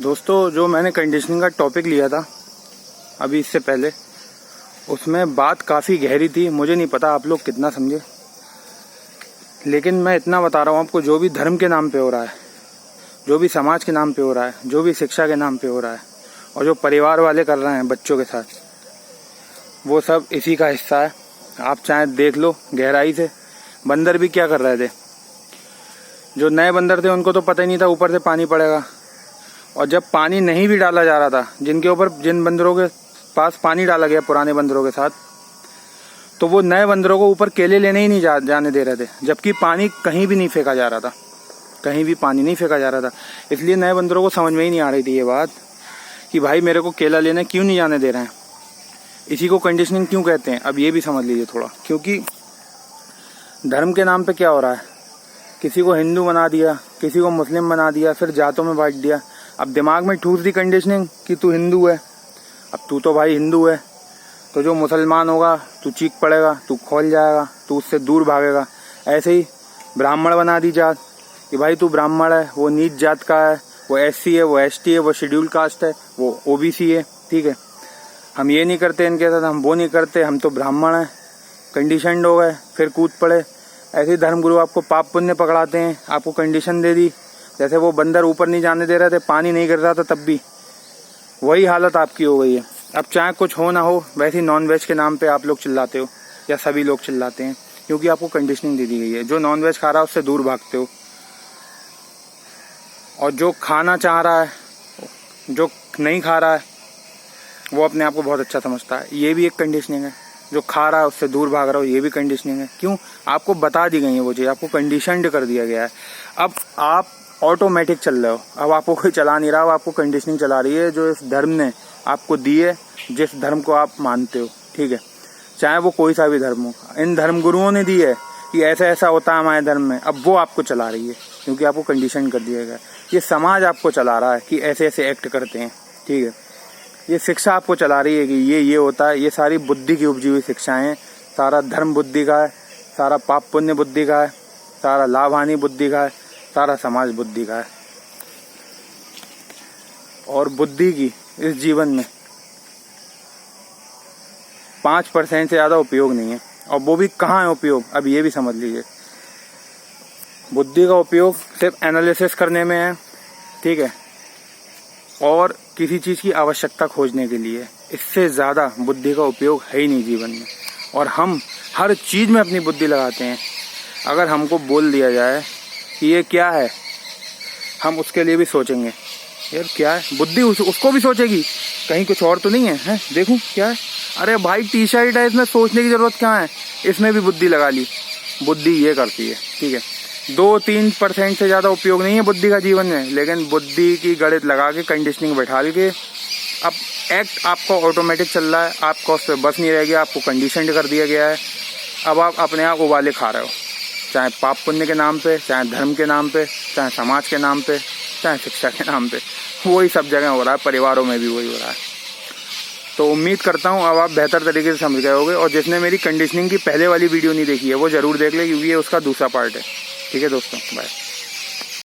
दोस्तों, जो मैंने कंडीशनिंग का टॉपिक लिया था अभी इससे पहले, उसमें बात काफ़ी गहरी थी। मुझे नहीं पता आप लोग कितना समझे, लेकिन मैं इतना बता रहा हूँ आपको, जो भी धर्म के नाम पे हो रहा है, जो भी समाज के नाम पे हो रहा है, जो भी शिक्षा के नाम पे हो रहा है, और जो परिवार वाले कर रहे हैं बच्चों के साथ, वो सब इसी का हिस्सा है। आप चाहे देख लो गहराई से। बंदर भी क्या कर रहे थे, जो नए बंदर थे उनको तो पता ही नहीं था ऊपर से पानी पड़ेगा। और जब पानी नहीं भी डाला जा रहा था, जिन बंदरों के पास पानी डाला गया पुराने बंदरों के साथ, तो वो नए बंदरों को ऊपर केले लेने ही नहीं जाने दे रहे थे, जबकि पानी कहीं भी नहीं फेंका जा रहा था, कहीं भी पानी नहीं फेंका जा रहा था। इसलिए नए बंदरों को समझ में ही नहीं आ रही थी ये बात कि भाई मेरे को केला लेने क्यों नहीं जाने दे रहे हैं। इसी को कंडीशनिंग क्यों कहते हैं, अब ये भी समझ लीजिए थोड़ा। क्योंकि धर्म के नाम पे क्या हो रहा है, किसी को हिंदू बना दिया, किसी को मुस्लिम बना दिया, फिर जातों में बांट दिया। अब दिमाग में ठूस दी कंडीशनिंग कि तू हिंदू है। अब तू तो भाई हिंदू है, तो जो मुसलमान होगा तू चीख पड़ेगा, तू खोल जाएगा, तू उससे दूर भागेगा। ऐसे ही ब्राह्मण बना दी जात कि भाई तू ब्राह्मण है, वो नीच जात का है, वो SC है, वो ST है, वो शेड्यूल कास्ट है, वो OBC है। ठीक है, हम ये नहीं करते इनके साथ, हम वो नहीं करते, हम तो ब्राह्मण हैं। कंडीशनड हो गए, फिर कूद पड़े। ऐसे ही धर्मगुरु आपको पाप पुण्य पकड़ाते हैं, आपको कंडीशन दे दी। जैसे वो बंदर ऊपर नहीं जाने दे रहे थे, पानी नहीं गिर रहा था, तब भी वही हालत आपकी हो गई है। अब चाहे कुछ हो ना हो, वैसे ही नॉन वेज के नाम पे आप लोग चिल्लाते हो, या सभी लोग चिल्लाते हैं, क्योंकि आपको कंडीशनिंग दे दी गई है। जो नॉन वेज खा रहा है उससे दूर भागते हो, और जो खाना चाह रहा है, जो नहीं खा रहा है, वो अपने आप को बहुत अच्छा समझता है। ये भी एक कंडीशनिंग है। जो खा रहा है उससे दूर भाग रहा हो, ये भी कंडीशनिंग है। क्यों? आपको बता दी गई है वो चीज़, आपको कंडीशनड कर दिया गया है। अब आप ऑटोमेटिक चल रहे हो, अब आपको कोई चला नहीं रहा, आपको कंडीशनिंग चला रही है जो इस धर्म ने आपको दी है, जिस धर्म को आप मानते हो। ठीक है, चाहे वो कोई सा भी धर्म हो, इन धर्म गुरुओं ने दी है कि ऐसा ऐसा होता है हमारे धर्म में। अब वो आपको चला रही है, क्योंकि आपको कंडीशन कर दिया गया है। ये समाज आपको चला रहा है कि ऐसे ऐसे एक्ट करते हैं। ठीक है, ये शिक्षा आपको चला रही है कि ये होता है। ये सारी बुद्धि की उपजी हुई शिक्षाएं हैं। सारा धर्म बुद्धि का है, सारा पाप पुण्य बुद्धि का है, सारा लाभ हानि बुद्धि का है, सारा समाज बुद्धि का है। और बुद्धि की इस जीवन में 5% से ज़्यादा उपयोग नहीं है। और वो भी कहाँ है उपयोग, अब ये भी समझ लीजिए। बुद्धि का उपयोग सिर्फ एनालिसिस करने में है। ठीक है, और किसी चीज़ की आवश्यकता खोजने के लिए। इससे ज़्यादा बुद्धि का उपयोग है ही नहीं जीवन में। और हम हर चीज़ में अपनी बुद्धि लगाते हैं। अगर हमको बोल दिया जाए कि ये क्या है, हम उसके लिए भी सोचेंगे, यार क्या है। बुद्धि उसको भी सोचेगी, कहीं कुछ और तो नहीं है, हैं देखूं क्या है। अरे भाई T-शर्ट है, इसमें सोचने की ज़रूरत क्या है, इसमें भी बुद्धि लगा ली। बुद्धि ये करती है। ठीक है, 2-3% से ज़्यादा उपयोग नहीं है बुद्धि का जीवन में, लेकिन बुद्धि की गणित लगा के कंडीशनिंग बैठा के अब एक्ट आपको ऑटोमेटिक चल रहा है। आपको उस पर बस नहीं रह गया, आपको कंडीशनड कर दिया गया है। अब आप अपने आप उबाले खा रहे हो, चाहे पाप पुण्य के नाम पे, चाहे धर्म के नाम पे, चाहे समाज के नाम पे, चाहे शिक्षा के नाम पे। वही सब जगह हो रहा है, परिवारों में भी वही हो रहा है। तो उम्मीद करता हूँ अब आप बेहतर तरीके से समझ गए होंगे। और जिसने मेरी कंडीशनिंग की पहले वाली वीडियो नहीं देखी है, वो ज़रूर देख ले, क्योंकि ये उसका दूसरा पार्ट है। ठीक है दोस्तों, बाय।